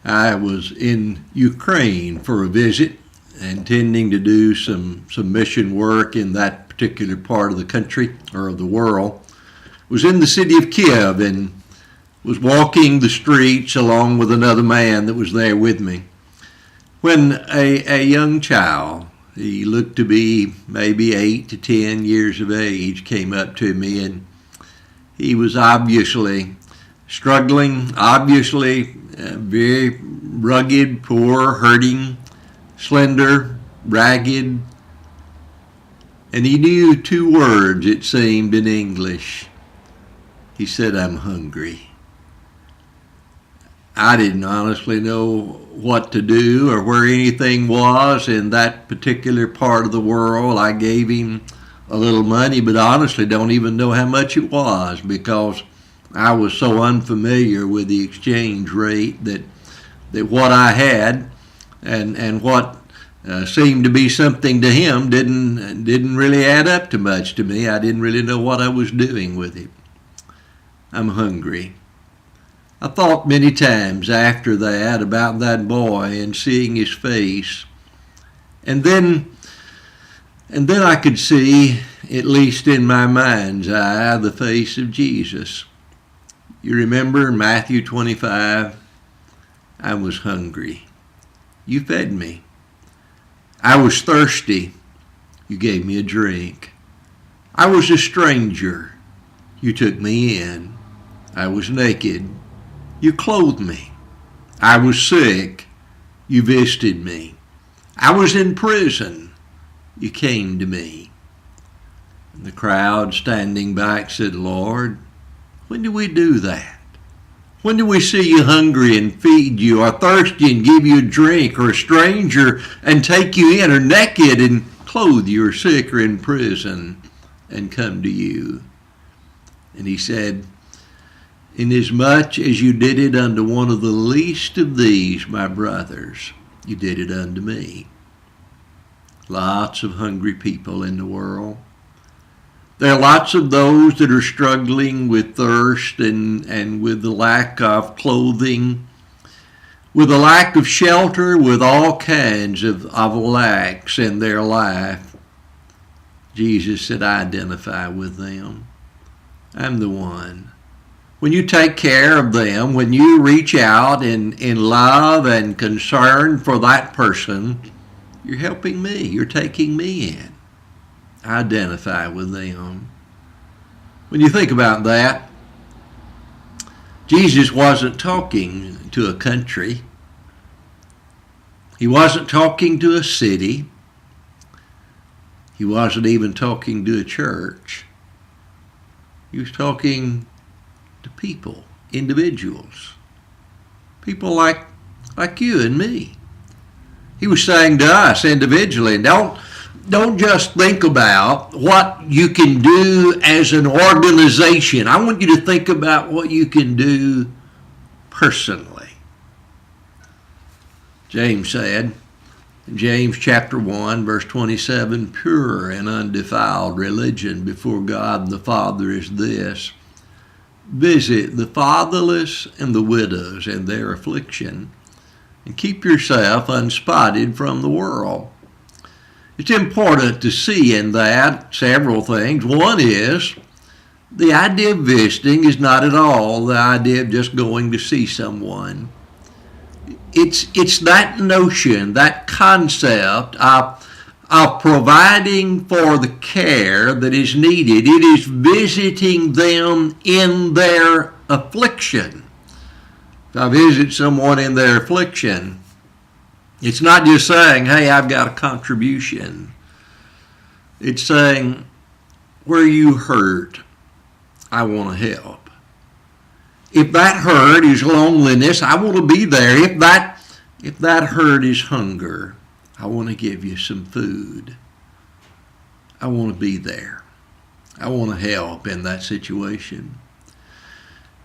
I was in Ukraine for a visit, intending to do some mission work in that particular part of the country or of the world. Was in the city of Kiev and was walking the streets along with another man that was there with me, when a young child, he looked to be maybe 8 to 10 years of age, came up to me, and he was obviously struggling, obviously very rugged, poor, hurting, slender, ragged, and he knew 2 words, it seemed, in English. He said, "I'm hungry." I didn't honestly know what to do or where anything was in that particular part of the world. I gave him a little money, but honestly don't even know how much it was, because I was so unfamiliar with the exchange rate that what I had and what seemed to be something to him didn't really add up to much to me. I didn't really know what I was doing with it. I'm hungry. I thought many times after that about that boy and seeing his face. And then I could see, at least in my mind's eye, the face of Jesus. You remember Matthew 25? I was hungry. You fed me. I was thirsty. You gave me a drink. I was a stranger. You took me in. I was naked. You clothed me. I was sick. You visited me. I was in prison. You came to me. And the crowd standing back said, "Lord, when do we do that? When do we see you hungry and feed you, or thirsty and give you a drink, or a stranger and take you in, or naked and clothe you, or sick or in prison and come to you?" And he said, "Inasmuch as you did it unto one of the least of these, my brothers, you did it unto me." Lots of hungry people in the world. There are lots of those that are struggling with thirst and with the lack of clothing, with the lack of shelter, with all kinds of lacks in their life. Jesus said, "I identify with them. I'm the one." When you take care of them, when you reach out in love and concern for that person, you're helping me. You're taking me in. I identify with them. When you think about that, Jesus wasn't talking to a country. He wasn't talking to a city. He wasn't even talking to a church. He was talking to people, individuals, people like you and me. He was saying to us individually, don't just think about what you can do as an organization. I want you to think about what you can do personally. James said, in James chapter 1, verse 27, "Pure and undefiled religion before God the Father is this: visit the fatherless and the widows in their affliction, and keep yourself unspotted from the world." It's important to see in that several things. One is, the idea of visiting is not at all the idea of just going to see someone. It's that notion, that concept of providing for the care that is needed. It is visiting them in their affliction. If I visit someone in their affliction, it's not just saying, "Hey, I've got a contribution." It's saying, where you hurt, I want to help. If that hurt is loneliness, I want to be there. If that hurt is hunger, I want to give you some food. I want to be there. I want to help in that situation.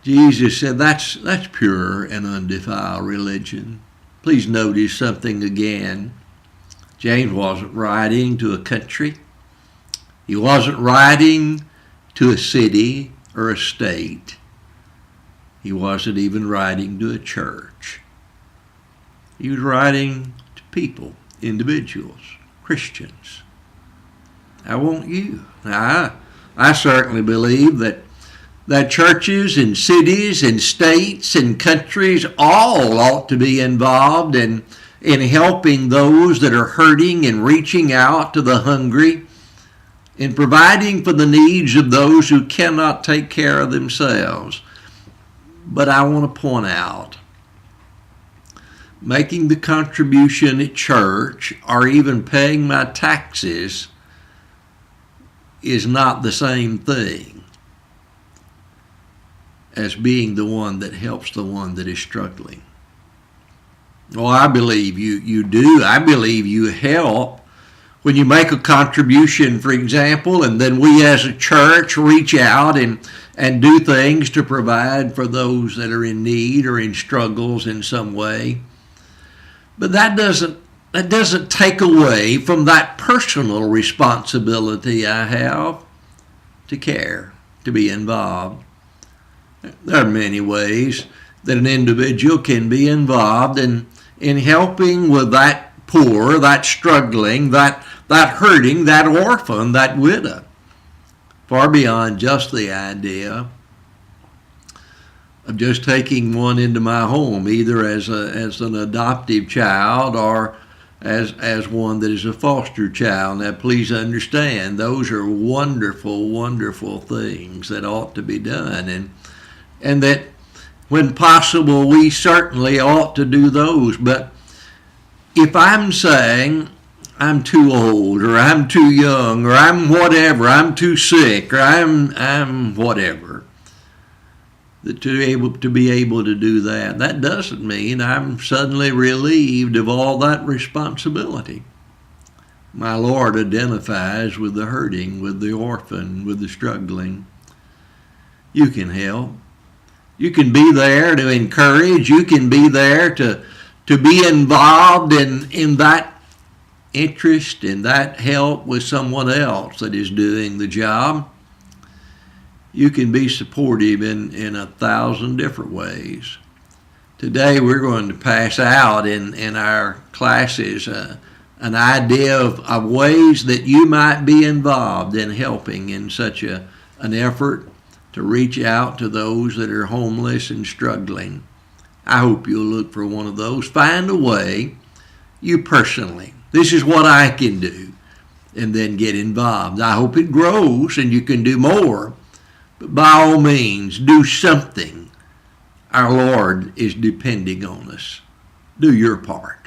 Jesus said that's pure and undefiled religion. Please notice something again. James wasn't writing to a country. He wasn't writing to a city or a state. He wasn't even writing to a church. He was writing to people, individuals, Christians. I want you. Now, I certainly believe that churches and cities and states and countries all ought to be involved in helping those that are hurting and reaching out to the hungry and providing for the needs of those who cannot take care of themselves. But I want to point out, making the contribution at church or even paying my taxes is not the same thing as being the one that helps the one that is struggling. Well, I believe you do. I believe you help when you make a contribution, for example, and then we as a church reach out and do things to provide for those that are in need or in struggles in some way. But that doesn't take away from that personal responsibility I have to care, to be involved. There are many ways that an individual can be involved in helping with that poor, that struggling, that hurting, that orphan, that widow, far beyond just the idea of just taking one into my home, either as an adoptive child or as one that is a foster child. Now, please understand, those are wonderful, wonderful things that ought to be done, and that when possible, we certainly ought to do those. But if I'm saying I'm too old, or I'm too young, or I'm whatever, I'm too sick, or I'm whatever, to be able to do that, that doesn't mean I'm suddenly relieved of all that responsibility. My Lord identifies with the hurting, with the orphan, with the struggling. You can help. You can be there to encourage. You can be there to be involved in that interest, in that help with someone else that is doing the job. You can be supportive in 1,000 different ways. Today we're going to pass out in our classes an idea of ways that you might be involved in helping in such an effort to reach out to those that are homeless and struggling. I hope you'll look for one of those. Find a way, you personally, this is what I can do, and then get involved. I hope it grows and you can do more, but by all means, do something. Our Lord is depending on us. Do your part.